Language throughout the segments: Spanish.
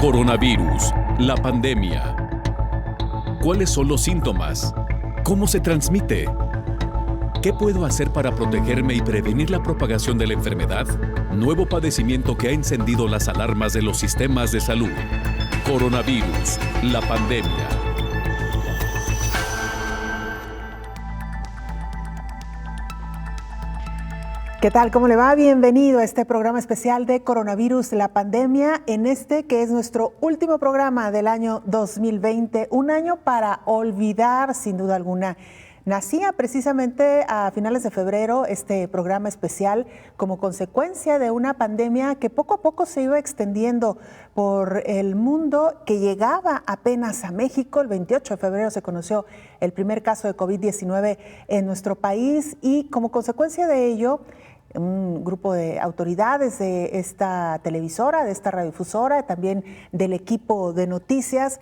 Coronavirus, la pandemia. ¿Cuáles son los síntomas? ¿Cómo se transmite? ¿Qué puedo hacer para protegerme y prevenir la propagación de la enfermedad? Nuevo padecimiento que ha encendido las alarmas de los sistemas de salud. Coronavirus, la pandemia. ¿Qué tal? ¿Cómo le va? Bienvenido a este programa especial de Coronavirus, la pandemia, en este que es nuestro último programa del año 2020, un año para olvidar sin duda alguna. Nacía precisamente a finales de febrero este programa especial como consecuencia de una pandemia que poco a poco se iba extendiendo por el mundo, que llegaba apenas a México. El 28 de febrero se conoció el primer caso de COVID-19 en nuestro país y como consecuencia de ello, un grupo de autoridades de esta televisora, de esta radiodifusora, también del equipo de noticias,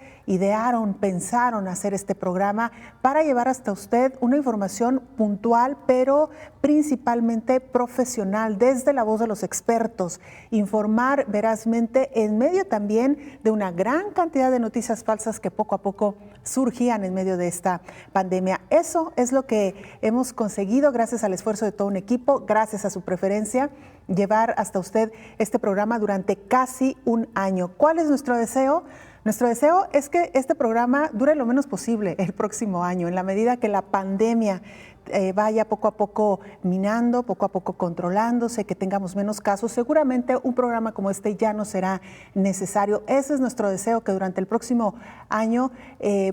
pensaron hacer este programa para llevar hasta usted una información puntual, pero principalmente profesional, desde la voz de los expertos, informar verazmente en medio también de una gran cantidad de noticias falsas que poco a poco surgían en medio de esta pandemia. Eso es lo que hemos conseguido gracias al esfuerzo de todo un equipo, gracias a su preferencia, llevar hasta usted este programa durante casi un año. ¿Cuál es nuestro deseo? Nuestro deseo es que este programa dure lo menos posible el próximo año, en la medida que la pandemia vaya poco a poco minando, poco a poco controlándose, que tengamos menos casos. Seguramente un programa como este ya no será necesario. Ese es nuestro deseo, que durante el próximo año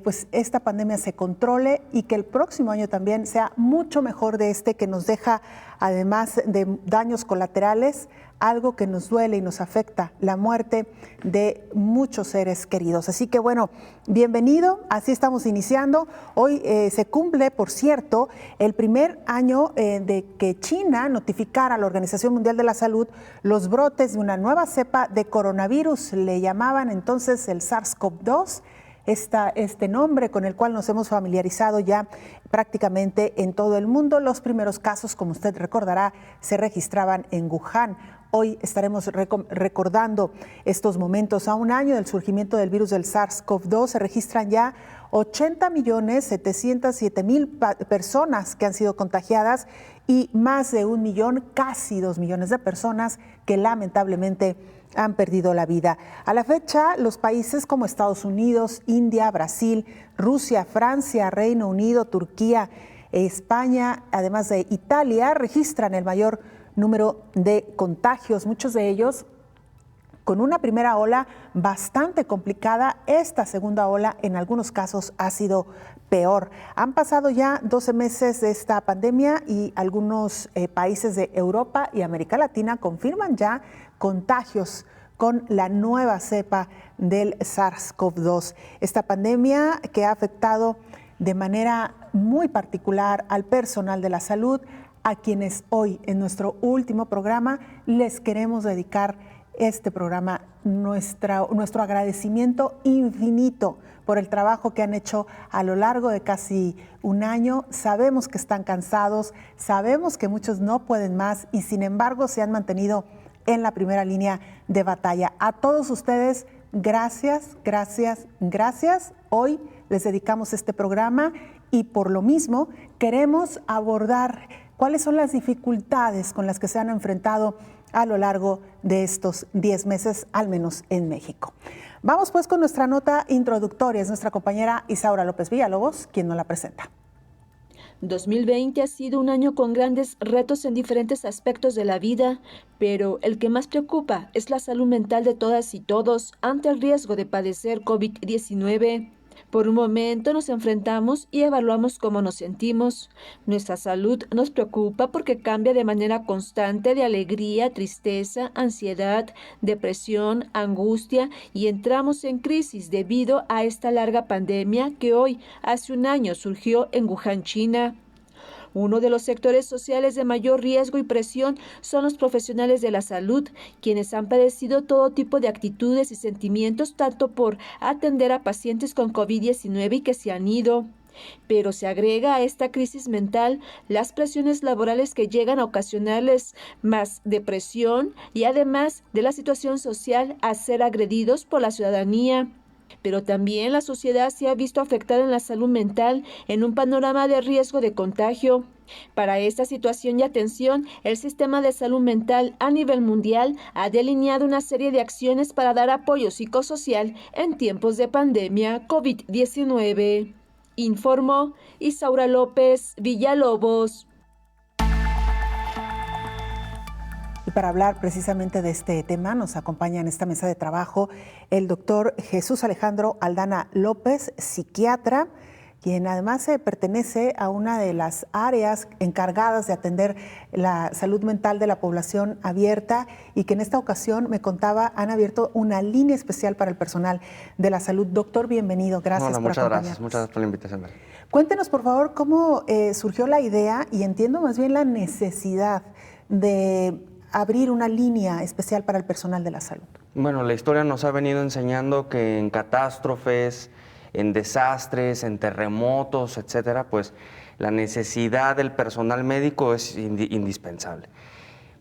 pues esta pandemia se controle y que el próximo año también sea mucho mejor de este, que nos deja, además de daños colaterales, algo que nos duele y nos afecta: la muerte de muchos seres queridos. Así que bueno, bienvenido, así estamos iniciando. Hoy se cumple, por cierto, el primer año de que China notificara a la Organización Mundial de la Salud los brotes de una nueva cepa de coronavirus. Le llamaban entonces el SARS-CoV-2. Este nombre con el cual nos hemos familiarizado ya prácticamente en todo el mundo. Los primeros casos, como usted recordará, se registraban en Wuhan. Hoy estaremos recordando estos momentos. A un año del surgimiento del virus del SARS-CoV-2 se registran ya 80.707.000 personas que han sido contagiadas y más de 1 millón, casi 2 millones de personas que lamentablemente han perdido la vida. A la fecha, los países como Estados Unidos, India, Brasil, Rusia, Francia, Reino Unido, Turquía, España, además de Italia, registran el mayor número de contagios, muchos de ellos con una primera ola bastante complicada. Esta segunda ola en algunos casos ha sido peor. Han pasado ya 12 meses de esta pandemia y algunos países de Europa y América Latina confirman ya contagios con la nueva cepa del SARS-CoV-2. Esta pandemia que ha afectado de manera muy particular al personal de la salud, a quienes hoy en nuestro último programa les queremos dedicar este programa, nuestro agradecimiento infinito por el trabajo que han hecho a lo largo de casi un año. Sabemos que están cansados, sabemos que muchos no pueden más y sin embargo se han mantenido en la primera línea de batalla. A todos ustedes, gracias, gracias, gracias. Hoy les dedicamos este programa y por lo mismo queremos abordar cuáles son las dificultades con las que se han enfrentado a lo largo de estos 10 meses, al menos en México. Vamos pues con nuestra nota introductoria. Es nuestra compañera Isaura López Villalobos quien nos la presenta. 2020 ha sido un año con grandes retos en diferentes aspectos de la vida, pero el que más preocupa es la salud mental de todas y todos ante el riesgo de padecer COVID-19. Por un momento nos enfrentamos y evaluamos cómo nos sentimos. Nuestra salud nos preocupa porque cambia de manera constante de alegría, tristeza, ansiedad, depresión, angustia y entramos en crisis debido a esta larga pandemia que hoy, hace un año, surgió en Wuhan, China. Uno de los sectores sociales de mayor riesgo y presión son los profesionales de la salud, quienes han padecido todo tipo de actitudes y sentimientos, tanto por atender a pacientes con COVID-19 y que se han ido. Pero se agrega a esta crisis mental las presiones laborales que llegan a ocasionarles más depresión y además de la situación social a ser agredidos por la ciudadanía. Pero también la sociedad se ha visto afectada en la salud mental en un panorama de riesgo de contagio. Para esta situación y atención, el sistema de salud mental a nivel mundial ha delineado una serie de acciones para dar apoyo psicosocial en tiempos de pandemia COVID-19. Informó Isaura López Villalobos. Y para hablar precisamente de este tema nos acompaña en esta mesa de trabajo el doctor Jesús Alejandro Aldana López, psiquiatra, quien además pertenece a una de las áreas encargadas de atender la salud mental de la población abierta y que en esta ocasión me contaba han abierto una línea especial para el personal de la salud. Doctor, bienvenido. Gracias por acompañarnos. Muchas gracias por la invitación. Cuéntenos, por favor, cómo surgió la idea y entiendo más bien la necesidad de abrir una línea especial para el personal de la salud. Bueno, la historia nos ha venido enseñando que en catástrofes, en desastres, en terremotos, etcétera, pues la necesidad del personal médico es indispensable.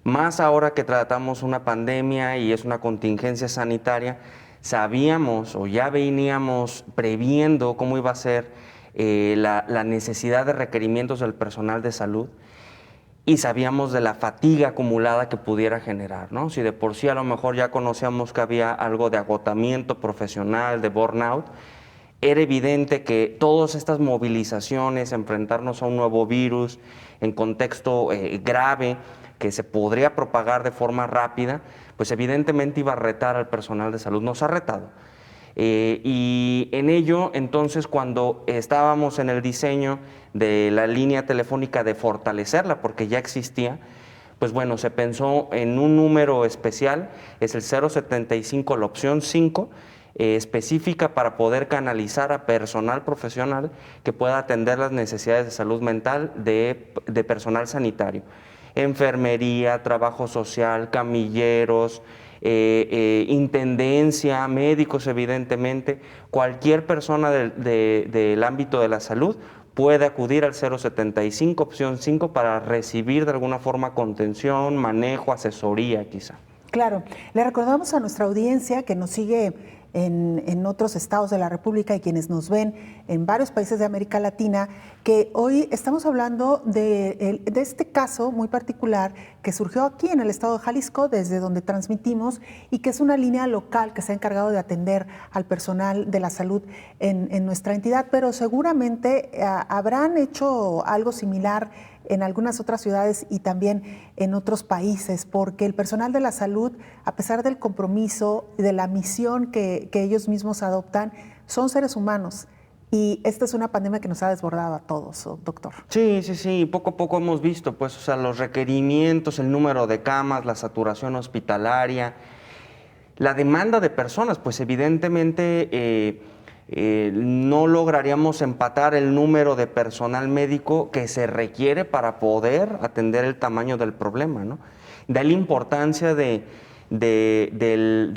Más ahora que tratamos una pandemia y es una contingencia sanitaria, sabíamos o ya veníamos previendo cómo iba a ser la necesidad de requerimientos del personal de salud y sabíamos de la fatiga acumulada que pudiera generar, ¿no? Si de por sí a lo mejor ya conocíamos que había algo de agotamiento profesional, de burnout, era evidente que todas estas movilizaciones, enfrentarnos a un nuevo virus en contexto grave, que se podría propagar de forma rápida, pues evidentemente iba a retar al personal de salud. Nos ha retado. Y en ello, entonces, cuando estábamos en el diseño de la línea telefónica de fortalecerla, porque ya existía, pues bueno, se pensó en un número especial, es el 075, la opción 5, específica para poder canalizar a personal profesional que pueda atender las necesidades de salud mental de personal sanitario. Enfermería, trabajo social, camilleros, intendencia, médicos evidentemente, cualquier persona del ámbito de la salud puede acudir al 075, opción 5, para recibir de alguna forma contención, manejo, asesoría quizá. Claro, le recordamos a nuestra audiencia que nos sigue en otros estados de la República y quienes nos ven en varios países de América Latina, que hoy estamos hablando de este caso muy particular que surgió aquí en el estado de Jalisco, desde donde transmitimos, y que es una línea local que se ha encargado de atender al personal de la salud en nuestra entidad, pero seguramente habrán hecho algo similar en algunas otras ciudades y también en otros países, porque el personal de la salud, a pesar del compromiso y de la misión que ellos mismos adoptan, son seres humanos. Y esta es una pandemia que nos ha desbordado a todos, doctor. Sí, poco a poco hemos visto, pues, o sea, los requerimientos, el número de camas, la saturación hospitalaria, la demanda de personas, pues evidentemente no lograríamos empatar el número de personal médico que se requiere para poder atender el tamaño del problema, ¿no? De ahí la importancia de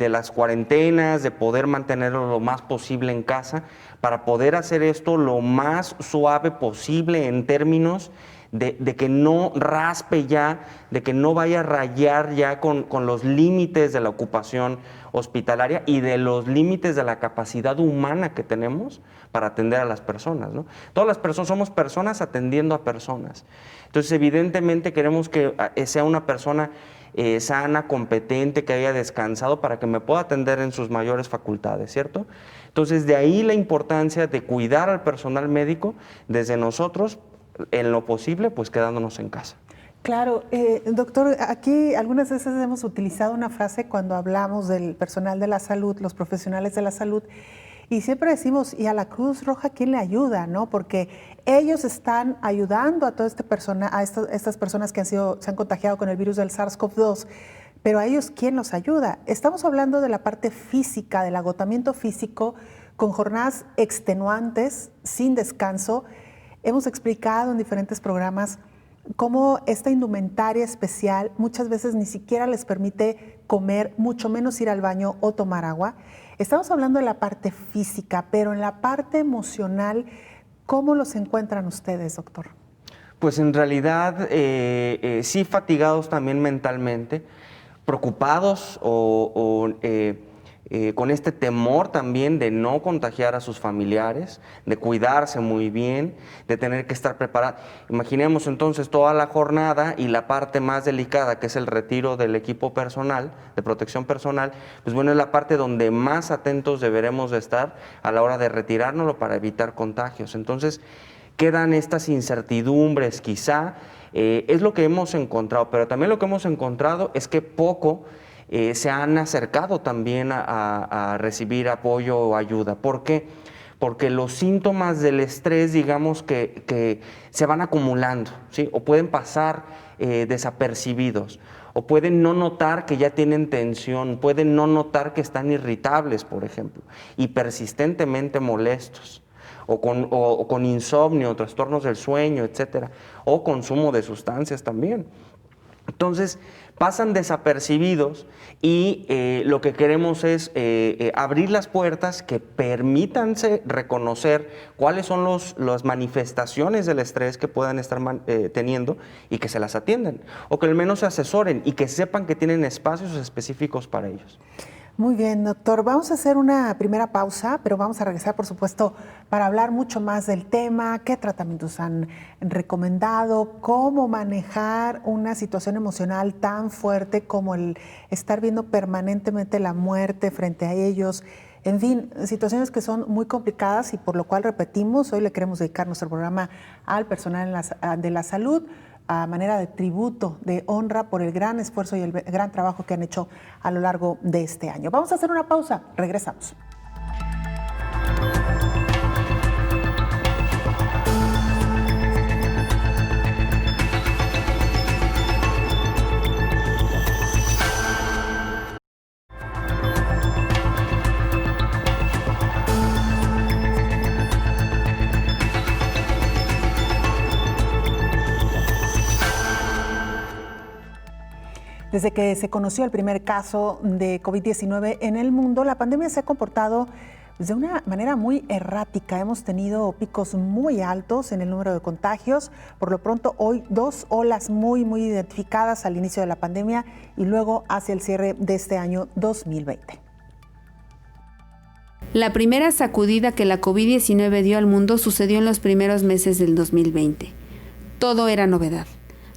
las cuarentenas, de poder mantenerlo lo más posible en casa, para poder hacer esto lo más suave posible en términos de que no raspe ya, de que no vaya a rayar ya con los límites de la ocupación hospitalaria y de los límites de la capacidad humana que tenemos para atender a las personas, ¿no? Todas las personas somos personas atendiendo a personas. Entonces, evidentemente queremos que sea una persona sana, competente, que haya descansado para que me pueda atender en sus mayores facultades, ¿cierto? Entonces, de ahí la importancia de cuidar al personal médico desde nosotros, en lo posible, pues quedándonos en casa. Claro, doctor, aquí algunas veces hemos utilizado una frase cuando hablamos del personal de la salud, los profesionales de la salud, y siempre decimos, ¿y a la Cruz Roja quién le ayuda? ¿No? Porque ellos están ayudando a toda estas personas que se han contagiado con el virus del SARS-CoV-2, pero a ellos ¿quién los ayuda? Estamos hablando de la parte física, del agotamiento físico, con jornadas extenuantes, sin descanso. Hemos explicado en diferentes programas cómo esta indumentaria especial muchas veces ni siquiera les permite comer, mucho menos ir al baño o tomar agua. Estamos hablando de la parte física, pero en la parte emocional, ¿Cómo los encuentran ustedes, doctor? Pues en realidad sí fatigados también mentalmente, preocupados con este temor también de no contagiar a sus familiares, de cuidarse muy bien, de tener que estar preparados. Imaginemos entonces toda la jornada y la parte más delicada, que es el retiro del equipo personal, de protección personal, pues bueno, es la parte donde más atentos deberemos de estar a la hora de retirárnoslo para evitar contagios. Entonces, quedan estas incertidumbres quizá, es lo que hemos encontrado, pero también lo que hemos encontrado es que poco se han acercado también a recibir apoyo o ayuda. ¿Por qué? Porque los síntomas del estrés, digamos que se van acumulando, ¿sí? O pueden pasar desapercibidos, o pueden no notar que ya tienen tensión, pueden no notar que están irritables, por ejemplo, y persistentemente molestos. O con insomnio, trastornos del sueño, etcétera, o consumo de sustancias también. Entonces, pasan desapercibidos y lo que queremos es abrir las puertas que permítanse reconocer cuáles son las manifestaciones del estrés que puedan estar teniendo y que se las atiendan, o que al menos se asesoren y que sepan que tienen espacios específicos para ellos. Muy bien, doctor. Vamos a hacer una primera pausa, pero vamos a regresar, por supuesto, para hablar mucho más del tema, qué tratamientos han recomendado, cómo manejar una situación emocional tan fuerte como el estar viendo permanentemente la muerte frente a ellos. En fin, situaciones que son muy complicadas y por lo cual repetimos, hoy le queremos dedicar nuestro programa al personal de la salud, a manera de tributo, de honra por el gran esfuerzo y el gran trabajo que han hecho a lo largo de este año. Vamos a hacer una pausa, regresamos. Desde que se conoció el primer caso de COVID-19 en el mundo, la pandemia se ha comportado de una manera muy errática. Hemos tenido picos muy altos en el número de contagios. Por lo pronto, hoy 2 olas muy identificadas al inicio de la pandemia y luego hacia el cierre de este año 2020. La primera sacudida que la COVID-19 dio al mundo sucedió en los primeros meses del 2020. Todo era novedad.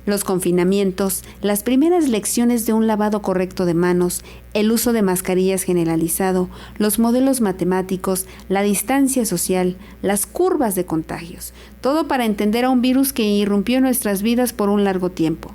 Los confinamientos, las primeras lecciones de un lavado correcto de manos, el uso de mascarillas generalizado, los modelos matemáticos, la distancia social, las curvas de contagios, todo para entender a un virus que irrumpió en nuestras vidas por un largo tiempo.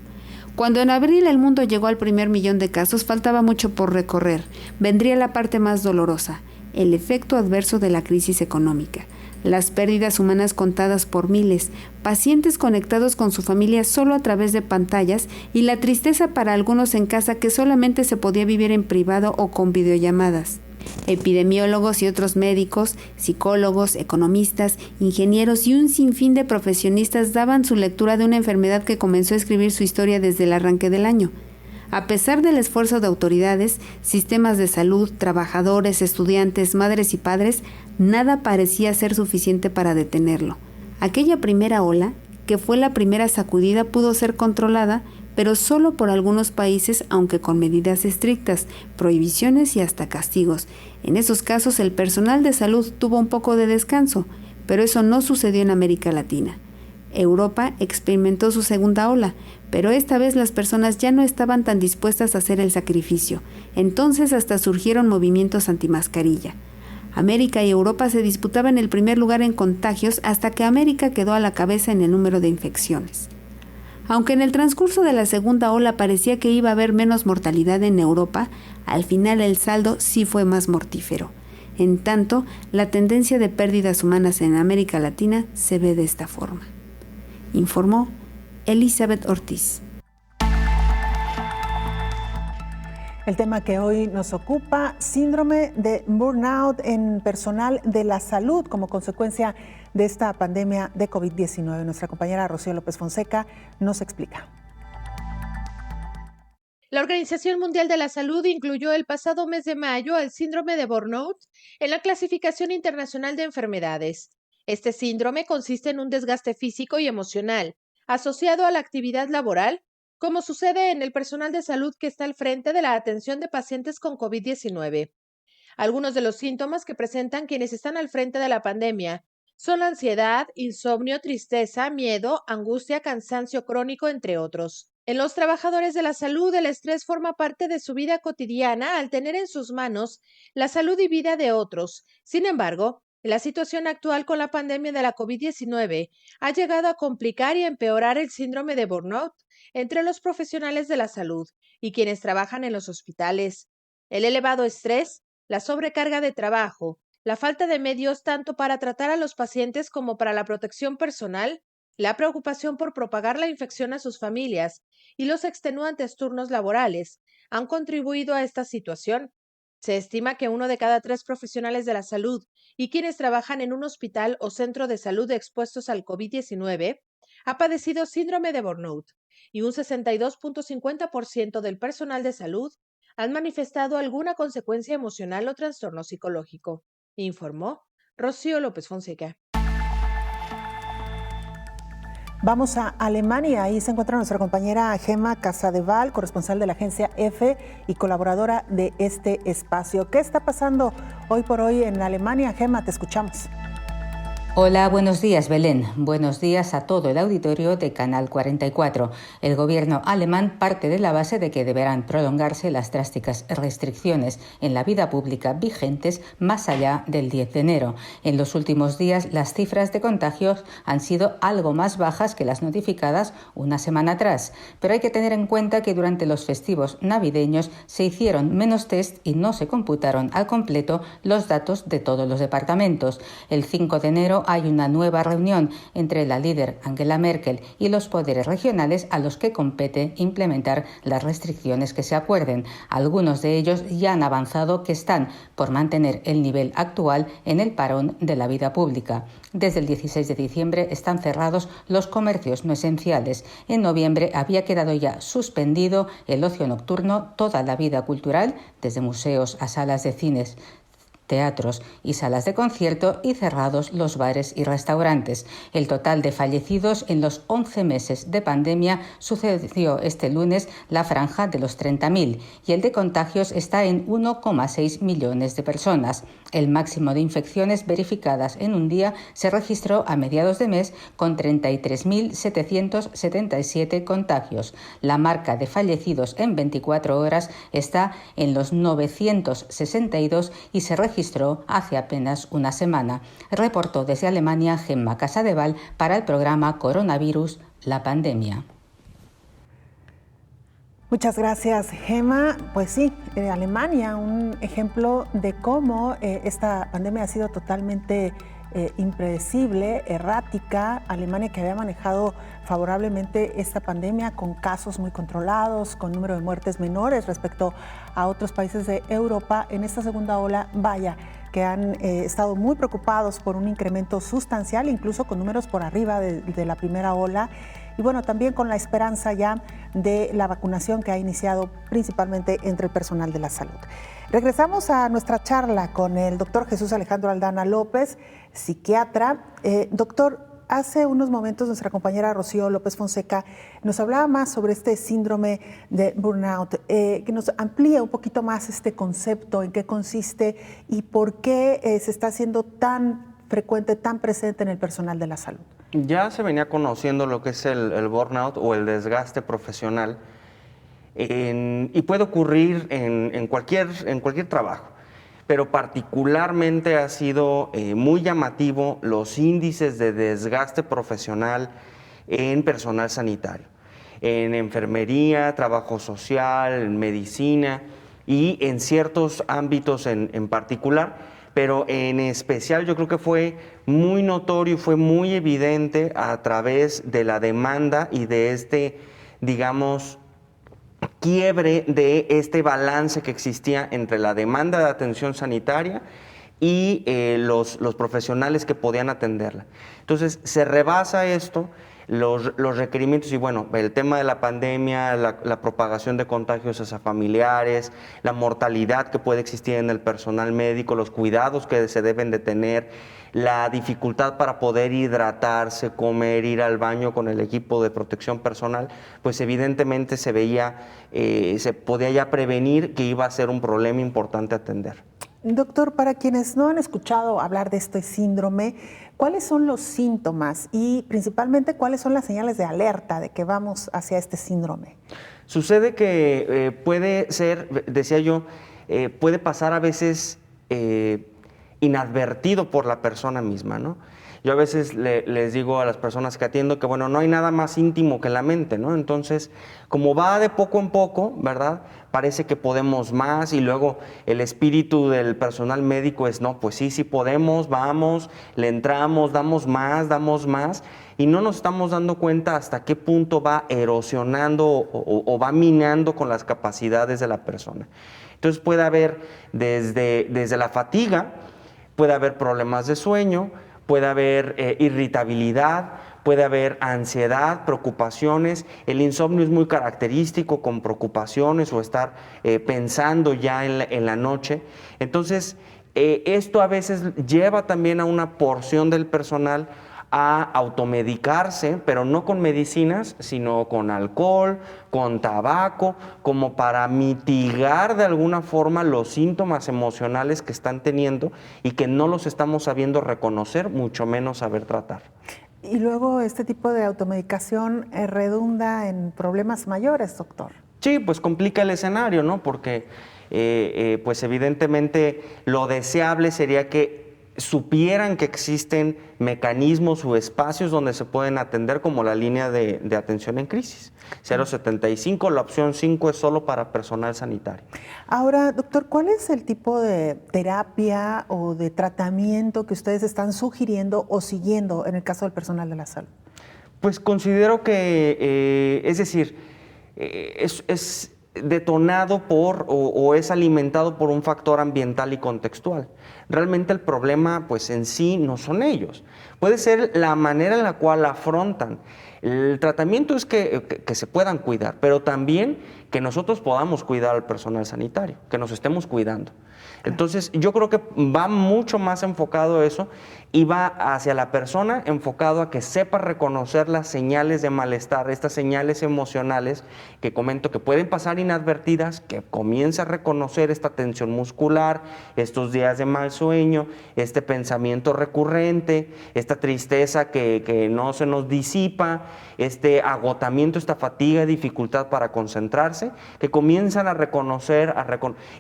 Cuando en abril el mundo llegó al primer millón de casos, faltaba mucho por recorrer. Vendría la parte más dolorosa, el efecto adverso de la crisis económica. Las pérdidas humanas contadas por miles, pacientes conectados con su familia solo a través de pantallas y la tristeza para algunos en casa que solamente se podía vivir en privado o con videollamadas. Epidemiólogos y otros médicos, psicólogos, economistas, ingenieros y un sinfín de profesionistas daban su lectura de una enfermedad que comenzó a escribir su historia desde el arranque del año. A pesar del esfuerzo de autoridades, sistemas de salud, trabajadores, estudiantes, madres y padres, nada parecía ser suficiente para detenerlo. Aquella primera ola, que fue la primera sacudida, pudo ser controlada, pero solo por algunos países, aunque con medidas estrictas, prohibiciones y hasta castigos. En esos casos, el personal de salud tuvo un poco de descanso, pero eso no sucedió en América Latina. Europa experimentó su segunda ola, pero esta vez las personas ya no estaban tan dispuestas a hacer el sacrificio. Entonces hasta surgieron movimientos antimascarilla. América y Europa se disputaban el primer lugar en contagios hasta que América quedó a la cabeza en el número de infecciones. Aunque en el transcurso de la segunda ola parecía que iba a haber menos mortalidad en Europa, al final el saldo sí fue más mortífero. En tanto, la tendencia de pérdidas humanas en América Latina se ve de esta forma. Informó Elizabeth Ortiz. El tema que hoy nos ocupa, síndrome de burnout en personal de la salud como consecuencia de esta pandemia de COVID-19. Nuestra compañera Rocío López Fonseca nos explica. La Organización Mundial de la Salud incluyó el pasado mes de mayo al síndrome de burnout en la clasificación internacional de enfermedades. Este síndrome consiste en un desgaste físico y emocional asociado a la actividad laboral, como sucede en el personal de salud que está al frente de la atención de pacientes con COVID-19. Algunos de los síntomas que presentan quienes están al frente de la pandemia son ansiedad, insomnio, tristeza, miedo, angustia, cansancio crónico, entre otros. En los trabajadores de la salud, el estrés forma parte de su vida cotidiana al tener en sus manos la salud y vida de otros. Sin embargo, la situación actual con la pandemia de la COVID-19 ha llegado a complicar y empeorar el síndrome de burnout entre los profesionales de la salud y quienes trabajan en los hospitales. El elevado estrés, la sobrecarga de trabajo, la falta de medios tanto para tratar a los pacientes como para la protección personal, la preocupación por propagar la infección a sus familias y los extenuantes turnos laborales han contribuido a esta situación. Se estima que 1 de cada 3 profesionales de la salud y quienes trabajan en un hospital o centro de salud expuestos al COVID-19 ha padecido síndrome de burnout y un 62.50% del personal de salud han manifestado alguna consecuencia emocional o trastorno psicológico, informó Rocío López Fonseca. Vamos a Alemania, ahí se encuentra nuestra compañera Gema Casadeval, corresponsal de la agencia EFE y colaboradora de este espacio. ¿Qué está pasando hoy por hoy en Alemania? Gema, te escuchamos. Hola, buenos días, Belén. Buenos días a todo el auditorio de Canal 44. El gobierno alemán parte de la base de que deberán prolongarse las drásticas restricciones en la vida pública vigentes más allá del 10 de enero. En los últimos días, las cifras de contagios han sido algo más bajas que las notificadas una semana atrás, pero hay que tener en cuenta que durante los festivos navideños se hicieron menos test y no se computaron al completo los datos de todos los departamentos. El 5 de enero hay una nueva reunión entre la líder Angela Merkel y los poderes regionales a los que compete implementar las restricciones que se acuerden. Algunos de ellos ya han avanzado que están por mantener el nivel actual en el parón de la vida pública. Desde el 16 de diciembre están cerrados los comercios no esenciales. En noviembre había quedado ya suspendido el ocio nocturno, toda la vida cultural, desde museos a salas de cines, teatros y salas de concierto, y cerrados los bares y restaurantes. El total de fallecidos en los 11 meses de pandemia sucedió este lunes la franja de los 30.000 y el de contagios está en 1,6 millones de personas. El máximo de infecciones verificadas en un día se registró a mediados de mes con 33.777 contagios. La marca de fallecidos en 24 horas está en los 962 y se registró hace apenas una semana. Reportó desde Alemania Gemma Casadeval para el programa Coronavirus, la pandemia. Muchas gracias, Gema. Pues sí, Alemania, un ejemplo de cómo esta pandemia ha sido totalmente impredecible, errática. Alemania, que había manejado favorablemente esta pandemia con casos muy controlados, con número de muertes menores respecto a otros países de Europa, en esta segunda ola, vaya, que han estado muy preocupados por un incremento sustancial, incluso con números por arriba de la primera ola. Y bueno, también con la esperanza ya de la vacunación que ha iniciado principalmente entre el personal de la salud. Regresamos a nuestra charla con el doctor Jesús Alejandro Aldana López, psiquiatra. Doctor, hace unos momentos nuestra compañera Rocío López Fonseca nos hablaba más sobre este síndrome de burnout, que nos amplía un poquito más este concepto, en qué consiste y por qué se está haciendo tan frecuente, tan presente en el personal de la salud. Ya se venía conociendo lo que es el burnout o el desgaste profesional y puede ocurrir en cualquier trabajo, pero particularmente ha sido muy llamativo los índices de desgaste profesional en personal sanitario, en enfermería, trabajo social, en medicina y en ciertos ámbitos en particular. Pero en especial yo creo que fue muy notorio y fue muy evidente a través de la demanda y de este, digamos, quiebre de este balance que existía entre la demanda de atención sanitaria y los profesionales que podían atenderla. Entonces se rebasa esto los requerimientos y bueno, el tema de la pandemia, la propagación de contagios hacia familiares, la mortalidad que puede existir en el personal médico, los cuidados que se deben de tener, la dificultad para poder hidratarse, comer, ir al baño con el equipo de protección personal, pues evidentemente se podía ya prevenir que iba a ser un problema importante a atender. Doctor, para quienes no han escuchado hablar de este síndrome, ¿cuáles son los síntomas y principalmente cuáles son las señales de alerta de que vamos hacia este síndrome? Sucede que puede ser, decía yo, puede pasar a veces inadvertido por la persona misma, ¿no? Yo a veces les digo a las personas que atiendo que, bueno, no hay nada más íntimo que la mente, ¿no? Entonces, como va de poco en poco, ¿verdad? Parece que podemos más y luego el espíritu del personal médico es, no, pues sí podemos, vamos, le entramos, damos más y no nos estamos dando cuenta hasta qué punto va erosionando o va minando con las capacidades de la persona. Entonces puede haber desde la fatiga, puede haber problemas de sueño, puede haber irritabilidad, puede haber ansiedad, preocupaciones. El insomnio es muy característico con preocupaciones o estar pensando ya en la noche. Entonces, esto a veces lleva también a una porción del personal a automedicarse, pero no con medicinas, sino con alcohol, con tabaco, como para mitigar de alguna forma los síntomas emocionales que están teniendo y que no los estamos sabiendo reconocer, mucho menos saber tratar. Y luego este tipo de automedicación redunda en problemas mayores, doctor. Sí, pues complica el escenario, ¿no? Porque pues evidentemente lo deseable sería que supieran que existen mecanismos o espacios donde se pueden atender, como la línea de atención en crisis. 075, la opción 5 es solo para personal sanitario. Ahora, doctor, ¿cuál es el tipo de terapia o de tratamiento que ustedes están sugiriendo o siguiendo en el caso del personal de la salud? Pues considero que, es decir, es detonado por o es alimentado por un factor ambiental y contextual. Realmente el problema pues en sí no son ellos. Puede ser la manera en la cual afrontan. El tratamiento es que se puedan cuidar, pero también que nosotros podamos cuidar al personal sanitario, que nos estemos cuidando. Entonces yo creo que va mucho más enfocado a eso y va hacia la persona enfocado a que sepa reconocer las señales de malestar, estas señales emocionales que comento que pueden pasar inadvertidas, que comience a reconocer esta tensión muscular, estos días de mal sueño, este pensamiento recurrente, esta tristeza que no se nos disipa, este agotamiento, esta fatiga, dificultad para concentrarse, que comienzan a reconocer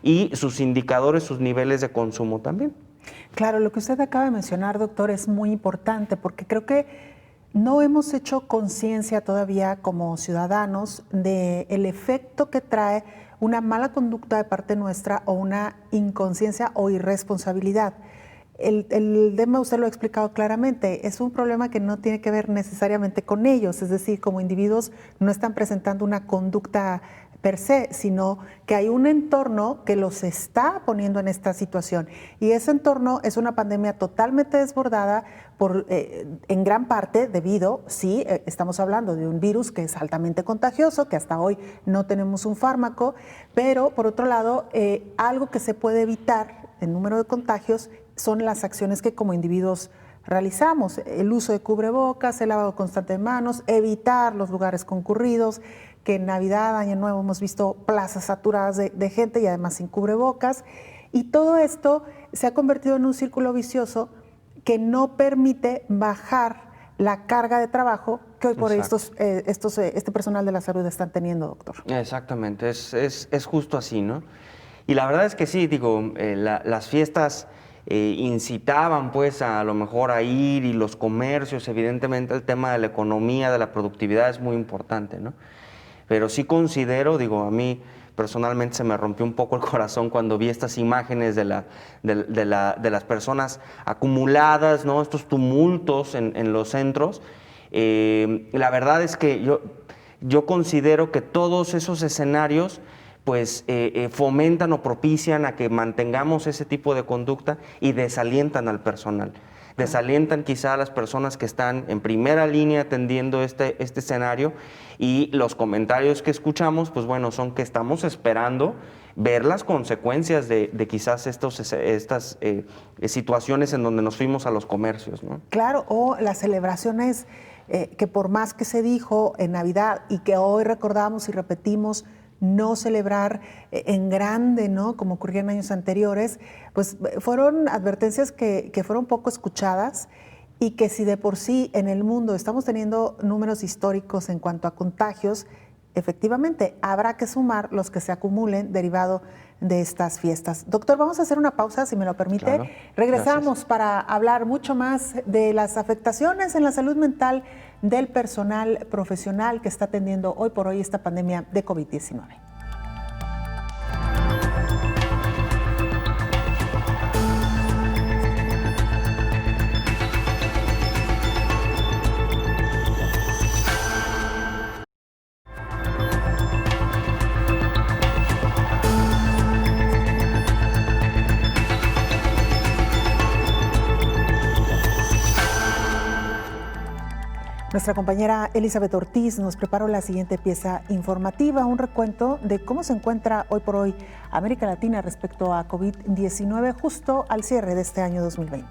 y sus indicadores, sus niveles de consumo también. Claro, lo que usted acaba de mencionar, doctor, es muy importante porque creo que no hemos hecho conciencia todavía como ciudadanos del efecto que trae una mala conducta de parte nuestra o una inconsciencia o irresponsabilidad. El tema usted lo ha explicado claramente, es un problema que no tiene que ver necesariamente con ellos, es decir, como individuos no están presentando una conducta per se, sino que hay un entorno que los está poniendo en esta situación. Y ese entorno es una pandemia totalmente desbordada en gran parte debido, sí, estamos hablando de un virus que es altamente contagioso, que hasta hoy no tenemos un fármaco, pero por otro lado, algo que se puede evitar, el número de contagios, son las acciones que como individuos realizamos, el uso de cubrebocas, el lavado constante de manos, evitar los lugares concurridos, que en Navidad, Año Nuevo hemos visto plazas saturadas de gente y además sin cubrebocas. Y todo esto se ha convertido en un círculo vicioso que no permite bajar la carga de trabajo que hoy por hoy este personal de la salud están teniendo, doctor. Exactamente, es justo así, ¿no? Y la verdad es que sí, digo, las fiestas incitaban pues a lo mejor a ir y los comercios, evidentemente el tema de la economía, de la productividad es muy importante, ¿no? Pero sí considero, digo, a mí personalmente se me rompió un poco el corazón cuando vi estas imágenes de las personas acumuladas, ¿no? Estos tumultos en los centros. La verdad es que yo considero que todos esos escenarios pues fomentan o propician a que mantengamos ese tipo de conducta y desalientan al personal. desalientan quizá a las personas que están en primera línea atendiendo este escenario, y los comentarios que escuchamos, pues bueno, son que estamos esperando ver las consecuencias de quizás estas situaciones en donde nos fuimos a los comercios, ¿no? Claro, o las celebraciones que por más que se dijo en Navidad y que hoy recordamos y repetimos, no celebrar en grande, ¿no? Como ocurría en años anteriores, pues fueron advertencias que fueron poco escuchadas, y que si de por sí en el mundo estamos teniendo números históricos en cuanto a contagios, efectivamente habrá que sumar los que se acumulen derivado de estas fiestas. Doctor, vamos a hacer una pausa, si me lo permite. Claro. Regresamos Gracias. para hablar mucho más de las afectaciones en la salud mental del personal profesional que está atendiendo hoy por hoy esta pandemia de COVID-19. Nuestra compañera Elizabeth Ortiz nos preparó la siguiente pieza informativa, un recuento de cómo se encuentra hoy por hoy América Latina respecto a COVID-19 justo al cierre de este año 2020.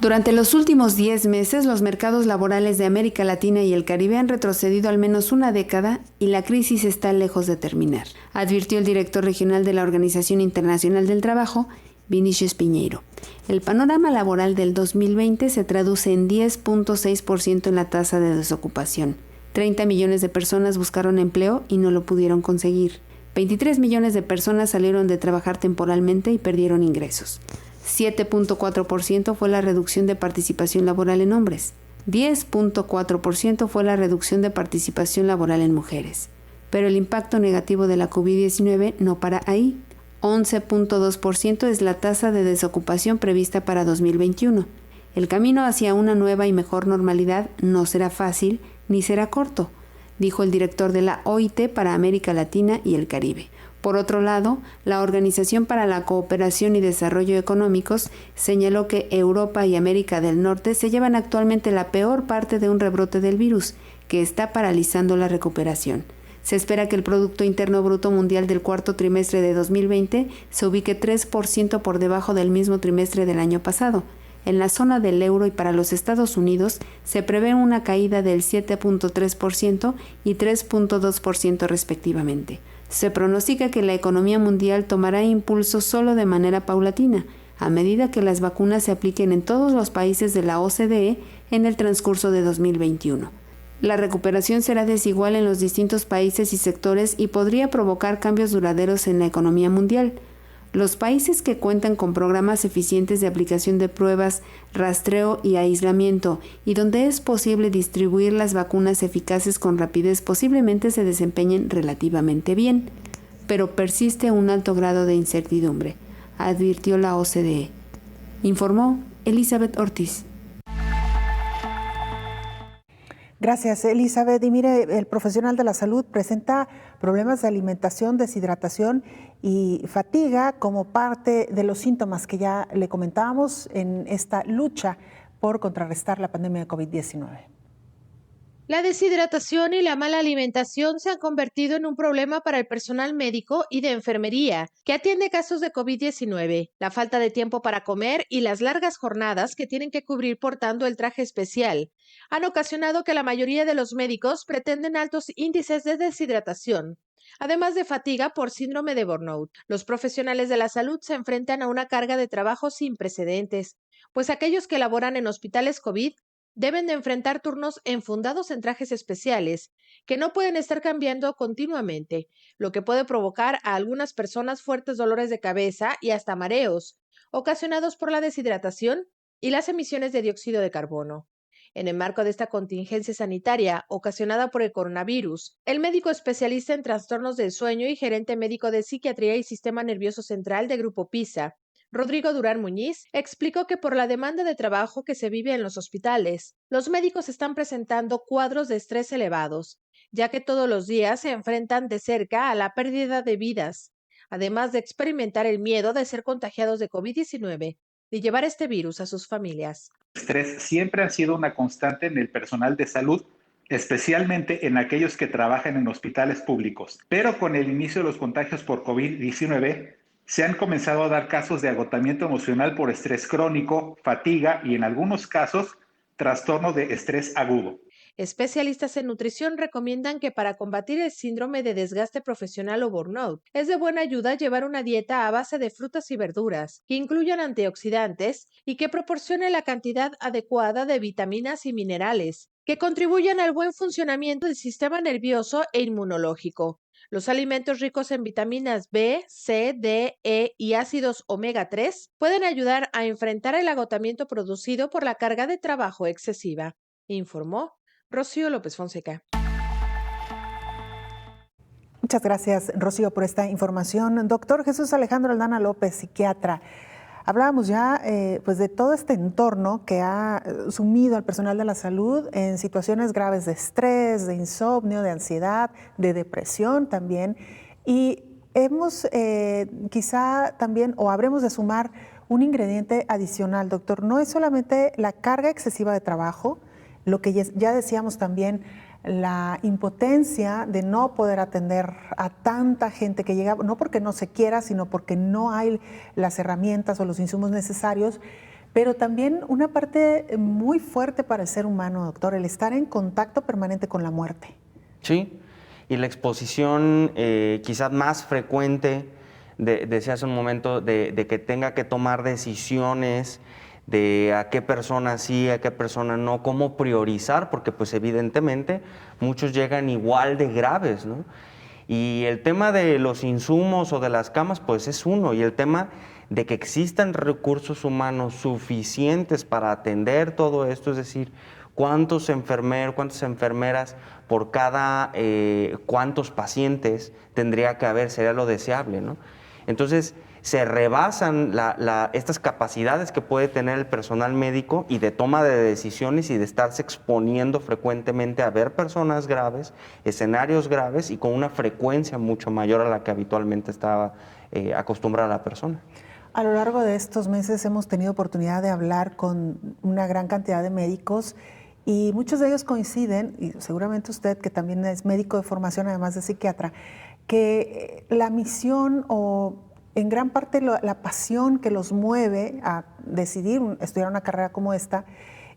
Durante los últimos 10 meses, los mercados laborales de América Latina y el Caribe han retrocedido al menos una década y la crisis está lejos de terminar, advirtió el director regional de la Organización Internacional del Trabajo, Vinicius Piñeiro. El panorama laboral del 2020 se traduce en 10.6% en la tasa de desocupación. 30 millones de personas buscaron empleo y no lo pudieron conseguir. 23 millones de personas salieron de trabajar temporalmente y perdieron ingresos. 7.4% fue la reducción de participación laboral en hombres. 10.4% fue la reducción de participación laboral en mujeres. Pero el impacto negativo de la COVID-19 no para ahí. 11.2% es la tasa de desocupación prevista para 2021. El camino hacia una nueva y mejor normalidad no será fácil ni será corto, dijo el director de la OIT para América Latina y el Caribe. Por otro lado, la Organización para la Cooperación y Desarrollo Económicos señaló que Europa y América del Norte se llevan actualmente la peor parte de un rebrote del virus, que está paralizando la recuperación. Se espera que el Producto Interno Bruto Mundial del cuarto trimestre de 2020 se ubique 3% por debajo del mismo trimestre del año pasado. En la zona del euro y para los Estados Unidos se prevé una caída del 7.3% y 3.2% respectivamente. Se pronostica que la economía mundial tomará impulso solo de manera paulatina, a medida que las vacunas se apliquen en todos los países de la OCDE en el transcurso de 2021. La recuperación será desigual en los distintos países y sectores y podría provocar cambios duraderos en la economía mundial. Los países que cuentan con programas eficientes de aplicación de pruebas, rastreo y aislamiento, y donde es posible distribuir las vacunas eficaces con rapidez, posiblemente se desempeñen relativamente bien, pero persiste un alto grado de incertidumbre, advirtió la OCDE. Informó Elizabeth Ortiz. Gracias, Elizabeth. Y mire, el profesional de la salud presenta problemas de alimentación, deshidratación y fatiga como parte de los síntomas que ya le comentábamos en esta lucha por contrarrestar la pandemia de COVID-19. La deshidratación y la mala alimentación se han convertido en un problema para el personal médico y de enfermería que atiende casos de COVID-19. La falta de tiempo para comer y las largas jornadas que tienen que cubrir portando el traje especial han ocasionado que la mayoría de los médicos pretenden altos índices de deshidratación, además de fatiga por síndrome de burnout. Los profesionales de la salud se enfrentan a una carga de trabajo sin precedentes, pues aquellos que laboran en hospitales COVID deben de enfrentar turnos enfundados en trajes especiales que no pueden estar cambiando continuamente, lo que puede provocar a algunas personas fuertes dolores de cabeza y hasta mareos, ocasionados por la deshidratación y las emisiones de dióxido de carbono. En el marco de esta contingencia sanitaria ocasionada por el coronavirus, el médico especialista en trastornos del sueño y gerente médico de psiquiatría y sistema nervioso central de Grupo PISA, Rodrigo Durán Muñiz, explicó que por la demanda de trabajo que se vive en los hospitales, los médicos están presentando cuadros de estrés elevados, ya que todos los días se enfrentan de cerca a la pérdida de vidas, además de experimentar el miedo de ser contagiados de COVID-19 de llevar este virus a sus familias. El estrés siempre ha sido una constante en el personal de salud, especialmente en aquellos que trabajan en hospitales públicos. Pero con el inicio de los contagios por COVID-19, se han comenzado a dar casos de agotamiento emocional por estrés crónico, fatiga y en algunos casos, trastorno de estrés agudo. Especialistas en nutrición recomiendan que para combatir el síndrome de desgaste profesional o burnout, es de buena ayuda llevar una dieta a base de frutas y verduras, que incluyan antioxidantes y que proporcione la cantidad adecuada de vitaminas y minerales, que contribuyan al buen funcionamiento del sistema nervioso e inmunológico. Los alimentos ricos en vitaminas B, C, D, E y ácidos omega 3 pueden ayudar a enfrentar el agotamiento producido por la carga de trabajo excesiva, informó Rocío López Fonseca. Muchas gracias, Rocío, por esta información. Doctor Jesús Alejandro Aldana López, psiquiatra. Hablábamos ya pues de todo este entorno que ha sumido al personal de la salud en situaciones graves de estrés, de insomnio, de ansiedad, de depresión también. Y hemos quizá también, o habremos de sumar un ingrediente adicional, doctor. No es solamente la carga excesiva de trabajo, lo que ya decíamos también, la impotencia de no poder atender a tanta gente que llega, no porque no se quiera, sino porque no hay las herramientas o los insumos necesarios, pero también una parte muy fuerte para el ser humano, doctor, el estar en contacto permanente con la muerte. Sí, y la exposición quizás más frecuente, decía hace un momento, de que tenga que tomar decisiones de a qué persona sí, a qué persona no, cómo priorizar, porque pues evidentemente muchos llegan igual de graves, ¿no? Y el tema de los insumos o de las camas pues es uno, y el tema de que existan recursos humanos suficientes para atender todo esto, es decir, cuántos enfermeros, cuántas enfermeras por cada cuántos pacientes tendría que haber, sería lo deseable, ¿no? Entonces, se rebasan estas capacidades que puede tener el personal médico y de toma de decisiones y de estarse exponiendo frecuentemente a ver personas graves, escenarios graves y con una frecuencia mucho mayor a la que habitualmente estaba acostumbrada la persona. A lo largo de estos meses hemos tenido oportunidad de hablar con una gran cantidad de médicos y muchos de ellos coinciden, y seguramente usted, que también es médico de formación, además de psiquiatra, que la misión o en gran parte la pasión que los mueve a decidir estudiar una carrera como esta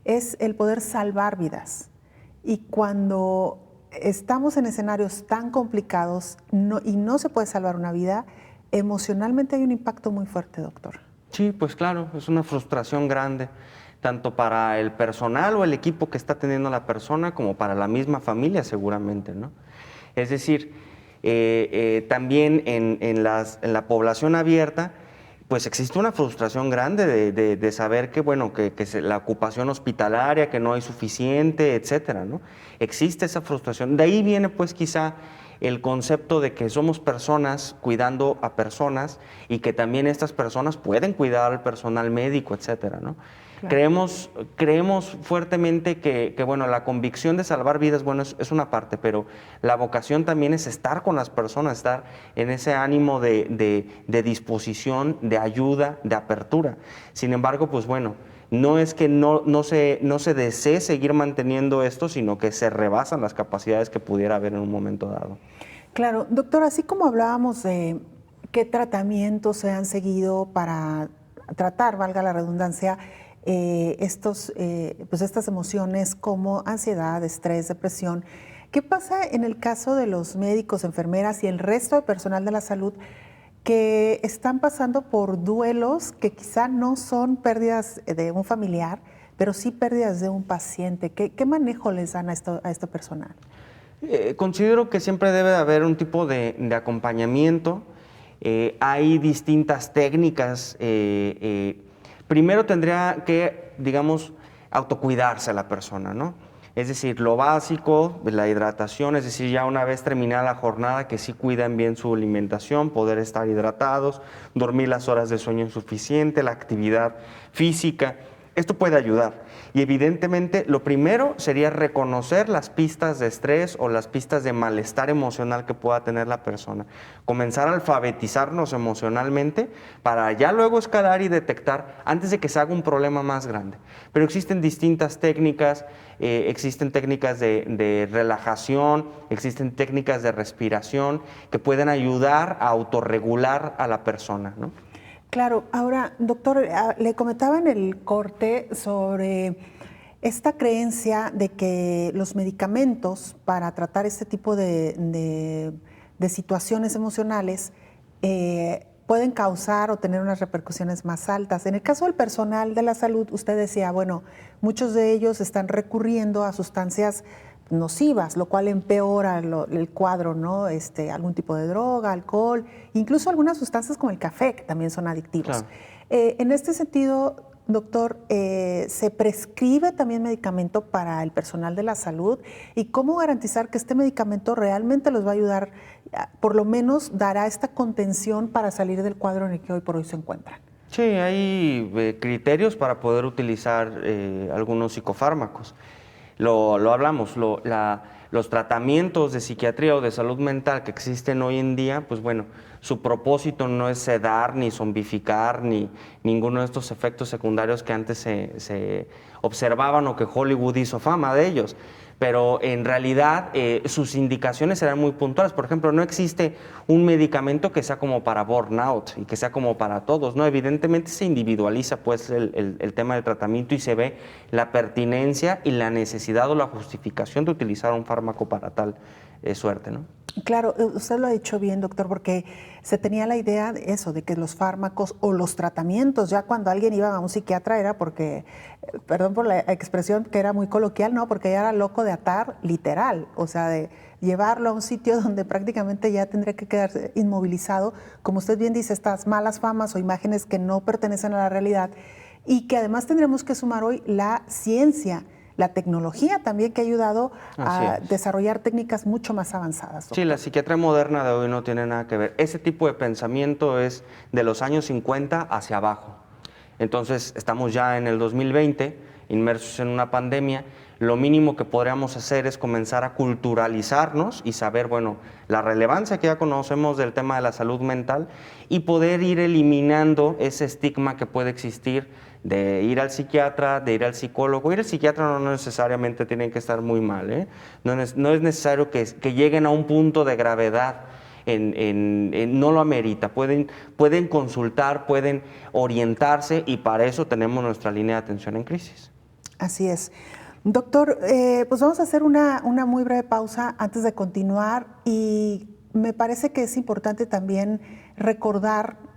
es el poder salvar vidas. Y cuando estamos en escenarios tan complicados y no se puede salvar una vida, emocionalmente hay un impacto muy fuerte, doctor. Sí, pues claro, es una frustración grande, tanto para el personal o el equipo que está teniendo la persona, como para la misma familia seguramente, ¿no? Es decir, también en la población abierta, pues existe una frustración grande de saber que, bueno, que la ocupación hospitalaria, que no hay suficiente, etcétera, ¿no? Existe esa frustración. De ahí viene, pues, quizá el concepto de que somos personas cuidando a personas y que también estas personas pueden cuidar al personal médico, etcétera, ¿no? Claro. Creemos fuertemente que, bueno, la convicción de salvar vidas, bueno, es una parte, pero la vocación también es estar con las personas, estar en ese ánimo de disposición, de ayuda, de apertura. Sin embargo, pues bueno, no es que no se desee seguir manteniendo esto, sino que se rebasan las capacidades que pudiera haber en un momento dado. Claro, doctor, así como hablábamos de qué tratamientos se han seguido para tratar, valga la redundancia, pues estas emociones como ansiedad, estrés, depresión. ¿Qué pasa en el caso de los médicos, enfermeras y el resto de personal de la salud que están pasando por duelos que quizá no son pérdidas de un familiar, pero sí pérdidas de un paciente? ¿Qué manejo les dan a este personal? Considero que siempre debe haber un tipo de acompañamiento. Hay distintas técnicas. Primero tendría que, digamos, autocuidarse la persona, ¿no? Es decir, lo básico, la hidratación, es decir, ya una vez terminada la jornada, que sí cuiden bien su alimentación, poder estar hidratados, dormir las horas de sueño suficiente, la actividad física. Esto puede ayudar y evidentemente lo primero sería reconocer las pistas de estrés o las pistas de malestar emocional que pueda tener la persona. Comenzar a alfabetizarnos emocionalmente para ya luego escalar y detectar antes de que se haga un problema más grande. Pero existen distintas técnicas, existen técnicas de relajación, existen técnicas de respiración que pueden ayudar a autorregular a la persona, ¿no? Claro, ahora, doctor, le comentaba en el corte sobre esta creencia de que los medicamentos para tratar este tipo de situaciones emocionales pueden causar o tener unas repercusiones más altas. En el caso del personal de la salud, usted decía, bueno, muchos de ellos están recurriendo a sustancias nocivas, lo cual empeora el cuadro, ¿no? Algún tipo de droga, alcohol, incluso algunas sustancias como el café, que también son adictivos. Claro. En este sentido, doctor, ¿se prescribe también medicamento para el personal de la salud? ¿Y cómo garantizar que este medicamento realmente los va a ayudar, por lo menos dará esta contención para salir del cuadro en el que hoy por hoy se encuentran? Sí, hay criterios para poder utilizar algunos psicofármacos. Lo hablamos, los tratamientos de psiquiatría o de salud mental que existen hoy en día, pues bueno, su propósito no es sedar, ni zombificar, ni ninguno de estos efectos secundarios que antes se observaban o que Hollywood hizo fama de ellos. Pero en realidad sus indicaciones eran muy puntuales. Por ejemplo, no existe un medicamento que sea como para burnout y que sea como para todos, ¿no? Evidentemente se individualiza pues el tema del tratamiento y se ve la pertinencia y la necesidad o la justificación de utilizar un fármaco para tal suerte, ¿no? Claro, usted lo ha dicho bien, doctor, porque se tenía la idea de eso, de que los fármacos o los tratamientos, ya cuando alguien iba a un psiquiatra era porque, perdón por la expresión que era muy coloquial, no, porque ya era loco de atar literal, o sea, de llevarlo a un sitio donde prácticamente ya tendría que quedarse inmovilizado, como usted bien dice, estas malas famas o imágenes que no pertenecen a la realidad y que además tendremos que sumar hoy la ciencia, la tecnología también que ha ayudado a desarrollar técnicas mucho más avanzadas, doctor. Sí, la psiquiatría moderna de hoy no tiene nada que ver. Ese tipo de pensamiento es de los años 50 hacia abajo. Entonces, estamos ya en el 2020, inmersos en una pandemia. Lo mínimo que podríamos hacer es comenzar a culturalizarnos y saber, bueno, la relevancia que ya conocemos del tema de la salud mental y poder ir eliminando ese estigma que puede existir de ir al psiquiatra, de ir al psicólogo. Ir al psiquiatra no necesariamente tienen que estar muy mal, ¿eh? No es necesario que lleguen a un punto de gravedad, no lo amerita. Pueden consultar, pueden orientarse y para eso tenemos nuestra línea de atención en crisis. Así es. Doctor, pues vamos a hacer una muy breve pausa antes de continuar y me parece que es importante también recordar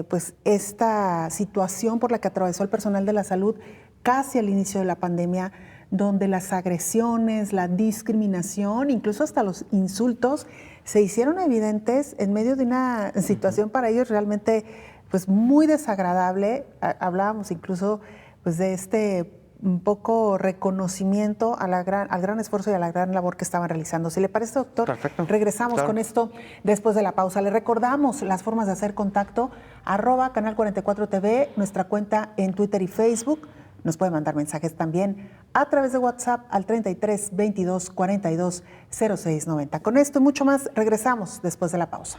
pues esta situación por la que atravesó el personal de la salud casi al inicio de la pandemia, donde las agresiones, la discriminación, incluso hasta los insultos, se hicieron evidentes en medio de una situación para ellos realmente pues muy desagradable. Hablábamos incluso pues de un poco reconocimiento a al gran esfuerzo y a la gran labor que estaban realizando. Si le parece, doctor, perfecto. Regresamos con esto después de la pausa. Le recordamos las formas de hacer contacto, @Canal 44 TV, nuestra cuenta en Twitter y Facebook. Nos puede mandar mensajes también a través de WhatsApp al 33 22 42 06 90. Con esto y mucho más, regresamos después de la pausa.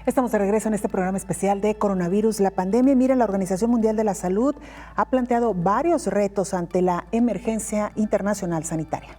Estamos de regreso en este programa especial de coronavirus, la pandemia. Mire, la Organización Mundial de la Salud ha planteado varios retos ante la emergencia internacional sanitaria.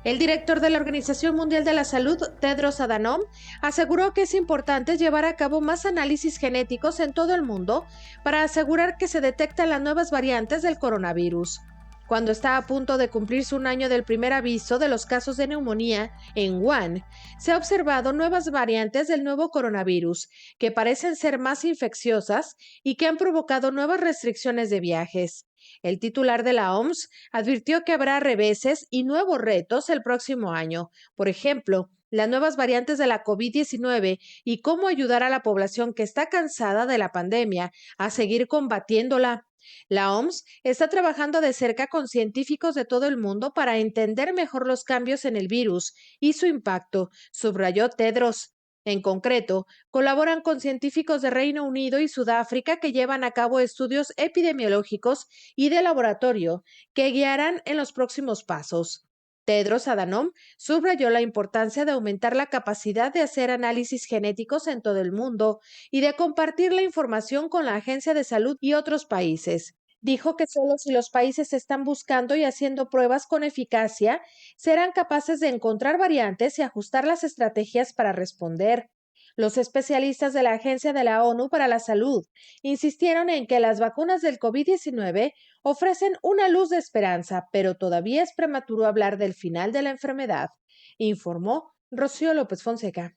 El director de la Organización Mundial de la Salud, Tedros Adhanom, aseguró que es importante llevar a cabo más análisis genéticos en todo el mundo para asegurar que se detectan las nuevas variantes del coronavirus. Cuando está a punto de cumplirse un año del primer aviso de los casos de neumonía en Wuhan, se ha observado nuevas variantes del nuevo coronavirus que parecen ser más infecciosas y que han provocado nuevas restricciones de viajes. El titular de la OMS advirtió que habrá reveses y nuevos retos el próximo año. Por ejemplo, las nuevas variantes de la COVID-19 y cómo ayudar a la población que está cansada de la pandemia a seguir combatiéndola. La OMS está trabajando de cerca con científicos de todo el mundo para entender mejor los cambios en el virus y su impacto, subrayó Tedros. En concreto, colaboran con científicos de Reino Unido y Sudáfrica que llevan a cabo estudios epidemiológicos y de laboratorio que guiarán en los próximos pasos. Tedros Adhanom subrayó la importancia de aumentar la capacidad de hacer análisis genéticos en todo el mundo y de compartir la información con la Agencia de Salud y otros países. Dijo que solo si los países están buscando y haciendo pruebas con eficacia, serán capaces de encontrar variantes y ajustar las estrategias para responder. Los especialistas de la Agencia de la ONU para la Salud insistieron en que las vacunas del COVID-19 ofrecen una luz de esperanza, pero todavía es prematuro hablar del final de la enfermedad, informó Rocío López Fonseca.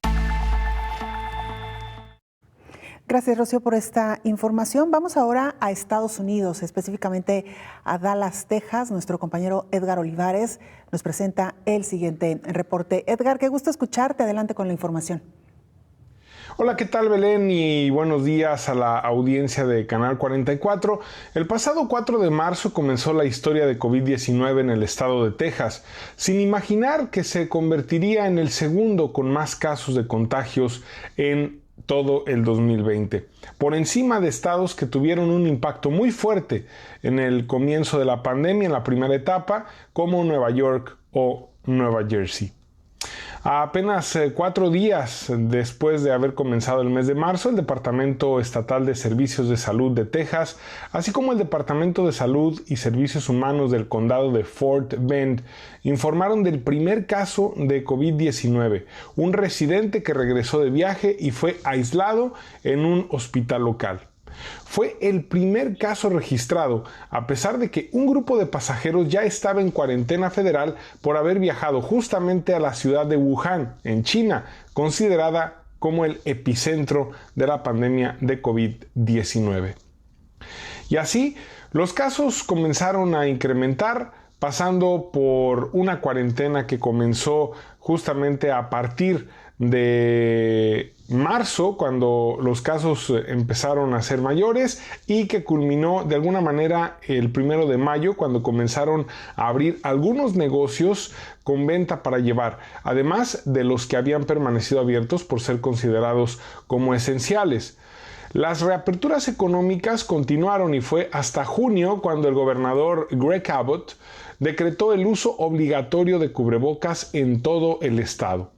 Gracias, Rocío, por esta información. Vamos ahora a Estados Unidos, específicamente a Dallas, Texas. Nuestro compañero Edgar Olivares nos presenta el siguiente reporte. Edgar, qué gusto escucharte. Adelante con la información. Hola, ¿qué tal, Belén? Y buenos días a la audiencia de Canal 44. El pasado 4 de marzo comenzó la historia de COVID-19 en el estado de Texas, sin imaginar que se convertiría en el segundo con más casos de contagios en todo el 2020, por encima de estados que tuvieron un impacto muy fuerte en el comienzo de la pandemia en la primera etapa, como Nueva York o Nueva Jersey. A apenas 4 días después de haber comenzado el mes de marzo, el Departamento Estatal de Servicios de Salud de Texas, así como el Departamento de Salud y Servicios Humanos del Condado de Fort Bend, informaron del primer caso de COVID-19, un residente que regresó de viaje y fue aislado en un hospital local. Fue el primer caso registrado, a pesar de que un grupo de pasajeros ya estaba en cuarentena federal por haber viajado justamente a la ciudad de Wuhan, en China, considerada como el epicentro de la pandemia de COVID-19. Y así, los casos comenzaron a incrementar, pasando por una cuarentena que comenzó justamente a partir de marzo, cuando los casos empezaron a ser mayores, y que culminó de alguna manera el 1 de mayo, cuando comenzaron a abrir algunos negocios con venta para llevar, además de los que habían permanecido abiertos por ser considerados como esenciales. Las reaperturas económicas continuaron y fue hasta junio cuando el gobernador Greg Abbott decretó el uso obligatorio de cubrebocas en todo el estado.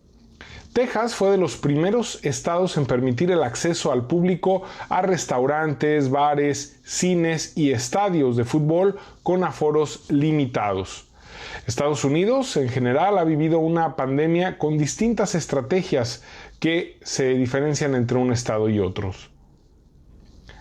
Texas fue de los primeros estados en permitir el acceso al público a restaurantes, bares, cines y estadios de fútbol con aforos limitados. Estados Unidos en general ha vivido una pandemia con distintas estrategias que se diferencian entre un estado y otros.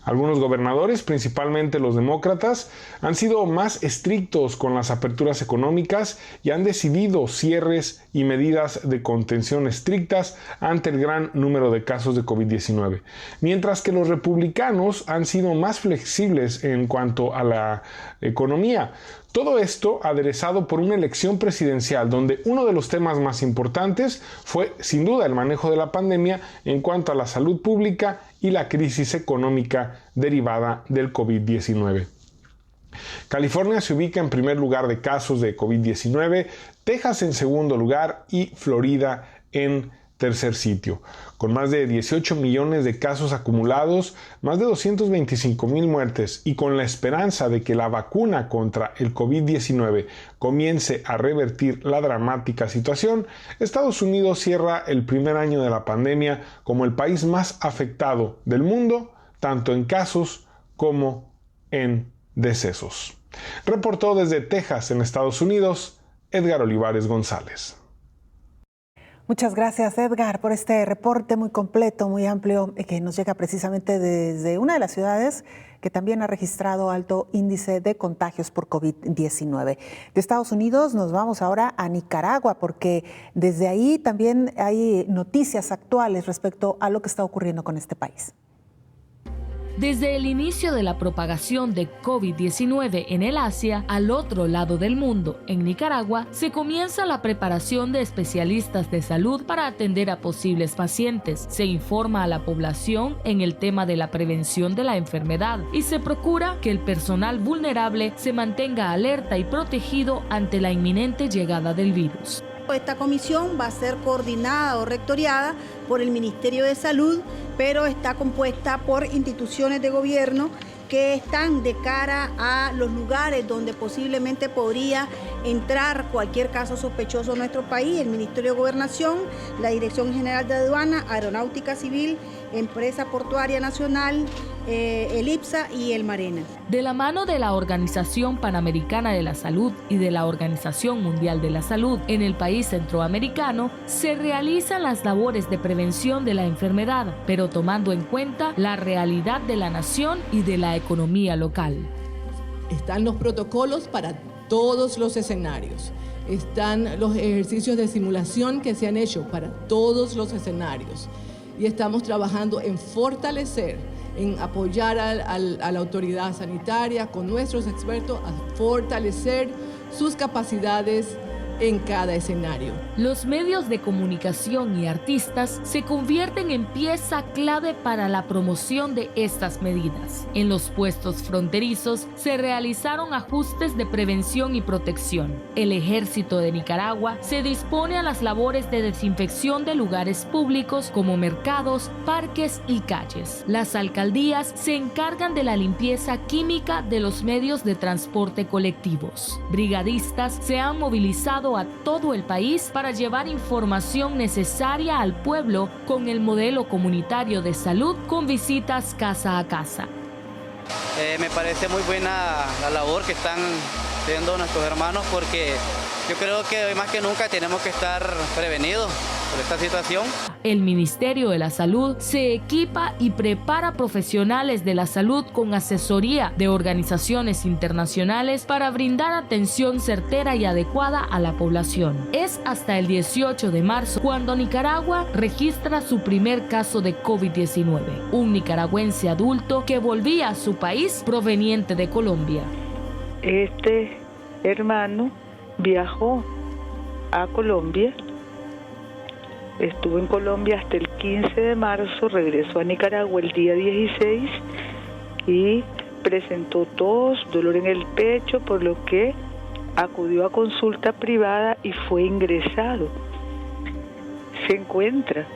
Algunos gobernadores, principalmente los demócratas, han sido más estrictos con las aperturas económicas y han decidido cierres y medidas de contención estrictas ante el gran número de casos de COVID-19, mientras que los republicanos han sido más flexibles en cuanto a la economía. Todo esto aderezado por una elección presidencial donde uno de los temas más importantes fue sin duda el manejo de la pandemia en cuanto a la salud pública y la crisis económica derivada del COVID-19. California se ubica en primer lugar de casos de COVID-19, Texas en segundo lugar y Florida en tercer sitio. Con más de 18 millones de casos acumulados, más de 225,000 muertes y con la esperanza de que la vacuna contra el COVID-19 comience a revertir la dramática situación, Estados Unidos cierra el primer año de la pandemia como el país más afectado del mundo, tanto en casos como en decesos. Reportó desde Texas, en Estados Unidos, Edgar Olivares González. Muchas gracias, Edgar, por este reporte muy completo, muy amplio, que nos llega precisamente desde una de las ciudades que también ha registrado alto índice de contagios por COVID-19. De Estados Unidos nos vamos ahora a Nicaragua, porque desde ahí también hay noticias actuales respecto a lo que está ocurriendo con este país. Desde el inicio de la propagación de COVID-19 en el Asia, al otro lado del mundo, en Nicaragua, se comienza la preparación de especialistas de salud para atender a posibles pacientes. Se informa a la población en el tema de la prevención de la enfermedad y se procura que el personal vulnerable se mantenga alerta y protegido ante la inminente llegada del virus. Esta comisión va a ser coordinada o rectoriada por el Ministerio de Salud, pero está compuesta por instituciones de gobierno que están de cara a los lugares donde posiblemente podría entrar cualquier caso sospechoso en nuestro país: el Ministerio de Gobernación, la Dirección General de Aduana, Aeronáutica Civil, Empresa Portuaria Nacional, el IPSA y el Marena. De la mano de la Organización Panamericana de la Salud y de la Organización Mundial de la Salud en el país centroamericano, se realizan las labores de prevención de la enfermedad, pero tomando en cuenta la realidad de la nación y de la economía local. Están los protocolos para todos los escenarios. Están los ejercicios de simulación que se han hecho para todos los escenarios. Y estamos trabajando en fortalecer, en apoyar a la autoridad sanitaria con nuestros expertos a fortalecer sus capacidades en cada escenario. Los medios de comunicación y artistas se convierten en pieza clave para la promoción de estas medidas. En los puestos fronterizos se realizaron ajustes de prevención y protección. El Ejército de Nicaragua se dispone a las labores de desinfección de lugares públicos como mercados, parques y calles. Las alcaldías se encargan de la limpieza química de los medios de transporte colectivos. Brigadistas se han movilizado a todo el país para llevar información necesaria al pueblo con el modelo comunitario de salud con visitas casa a casa. Me parece muy buena la labor que están haciendo nuestros hermanos, porque yo creo que hoy más que nunca tenemos que estar prevenidos por esta situación. El Ministerio de la Salud se equipa y prepara profesionales de la salud con asesoría de organizaciones internacionales para brindar atención certera y adecuada a la población. Es hasta el 18 de marzo cuando Nicaragua registra su primer caso de COVID-19, un nicaragüense adulto que volvía a su país proveniente de Colombia. Este hermano viajó a Colombia. Estuvo en Colombia hasta el 15 de marzo, regresó a Nicaragua el día 16 y presentó tos, dolor en el pecho, por lo que acudió a consulta privada y fue ingresado. Se encuentra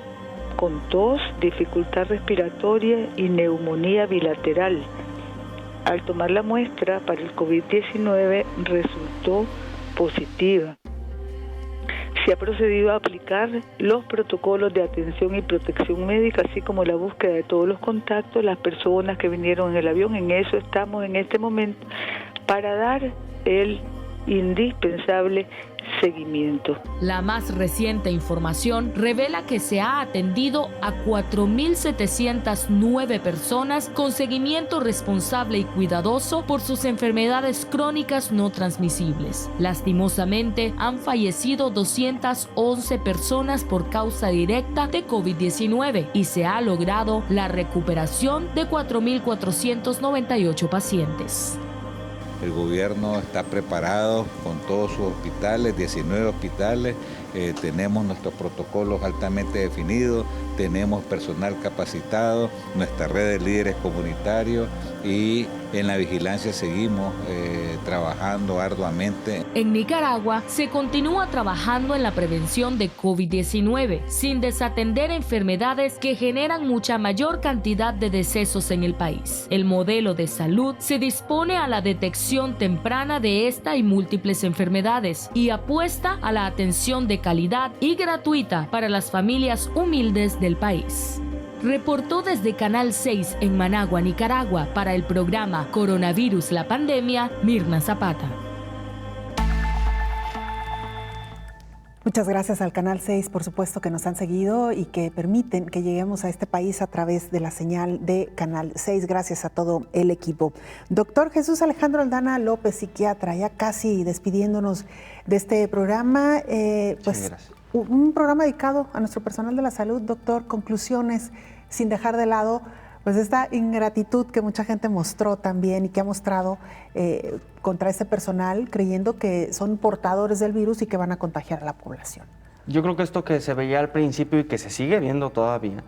con tos, dificultad respiratoria y neumonía bilateral. Al tomar la muestra para el COVID-19 resultó positiva. Se ha procedido a aplicar los protocolos de atención y protección médica, así como la búsqueda de todos los contactos, las personas que vinieron en el avión. En eso estamos en este momento para dar el indispensable seguimiento. La más reciente información revela que se ha atendido a 4.709 personas con seguimiento responsable y cuidadoso por sus enfermedades crónicas no transmisibles. Lastimosamente, han fallecido 211 personas por causa directa de COVID-19 y se ha logrado la recuperación de 4.498 pacientes. El gobierno está preparado con todos sus hospitales, 19 hospitales, tenemos nuestros protocolos altamente definidos, tenemos personal capacitado, nuestra red de líderes comunitarios y en la vigilancia seguimos trabajando arduamente. En Nicaragua se continúa trabajando en la prevención de COVID-19 sin desatender enfermedades que generan mucha mayor cantidad de decesos en el país. El modelo de salud se dispone a la detección temprana de esta y múltiples enfermedades y apuesta a la atención de calidad y gratuita para las familias humildes del país. Reportó desde Canal 6 en Managua, Nicaragua, para el programa Coronavirus la Pandemia, Mirna Zapata. Muchas gracias al Canal 6, por supuesto, que nos han seguido y que permiten que lleguemos a este país a través de la señal de Canal 6. Gracias a todo el equipo. Doctor Jesús Alejandro Aldana López, psiquiatra, ya casi despidiéndonos de este programa. Pues un programa dedicado a nuestro personal de la salud. Doctor, conclusiones, sin dejar de lado Pues esta ingratitud que mucha gente mostró también y que ha mostrado contra este personal, creyendo que son portadores del virus y que van a contagiar a la población. Yo creo que esto que se veía al principio y que se sigue viendo todavía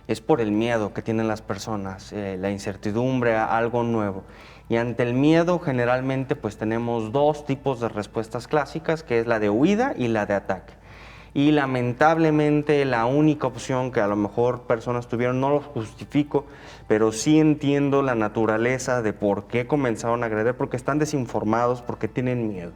es por el miedo que tienen las personas, la incertidumbre a algo nuevo. Y ante el miedo generalmente pues tenemos dos tipos de respuestas clásicas, que es la de huida y la de ataque. Y lamentablemente la única opción que a lo mejor personas tuvieron, no lo justifico, pero sí entiendo la naturaleza de por qué comenzaron a agredir, porque están desinformados, porque tienen miedo.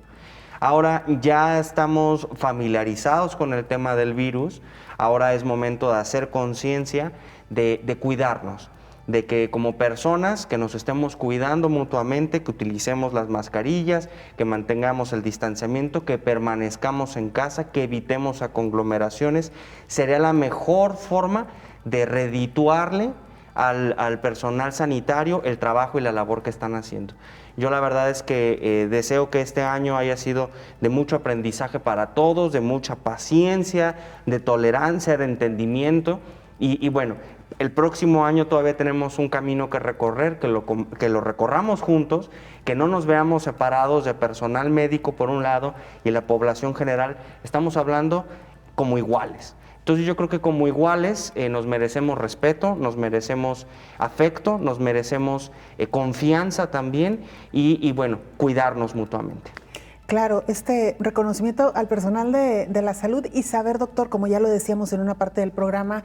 Ahora ya estamos familiarizados con el tema del virus, ahora es momento de hacer conciencia, de cuidarnos, de que como personas que nos estemos cuidando mutuamente, que utilicemos las mascarillas, que mantengamos el distanciamiento, que permanezcamos en casa, que evitemos conglomeraciones, sería la mejor forma de redituarle al personal sanitario el trabajo y la labor que están haciendo. Yo la verdad es que deseo que este año haya sido de mucho aprendizaje para todos, de mucha paciencia, de tolerancia, de entendimiento y bueno, el próximo año todavía tenemos un camino que recorrer, que lo recorramos juntos, que no nos veamos separados de personal médico por un lado y la población general. Estamos hablando como iguales. Entonces yo creo que como iguales nos merecemos respeto, nos merecemos afecto, nos merecemos confianza también y bueno, cuidarnos mutuamente. Claro, este reconocimiento al personal de la salud y saber, doctor, como ya lo decíamos en una parte del programa,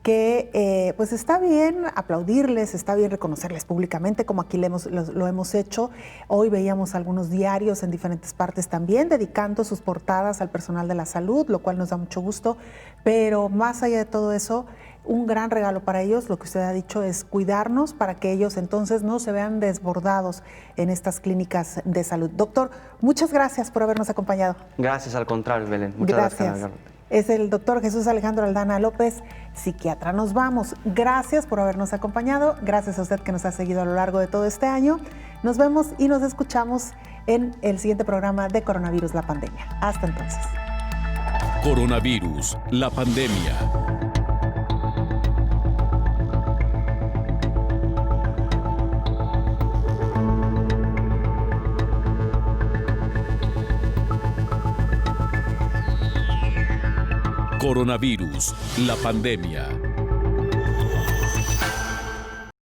que pues está bien aplaudirles, está bien reconocerles públicamente, como aquí lo hemos hecho. Hoy veíamos algunos diarios en diferentes partes también dedicando sus portadas al personal de la salud, lo cual nos da mucho gusto, pero más allá de todo eso, un gran regalo para ellos, lo que usted ha dicho es cuidarnos para que ellos entonces no se vean desbordados en estas clínicas de salud. Doctor, muchas gracias por habernos acompañado. Gracias, al contrario, Belén. Muchas gracias. Es el doctor Jesús Alejandro Aldana López, psiquiatra. Nos vamos. Gracias por habernos acompañado. Gracias a usted que nos ha seguido a lo largo de todo este año. Nos vemos y nos escuchamos en el siguiente programa de Coronavirus, la pandemia. Hasta entonces. Coronavirus, la pandemia. Coronavirus, la pandemia.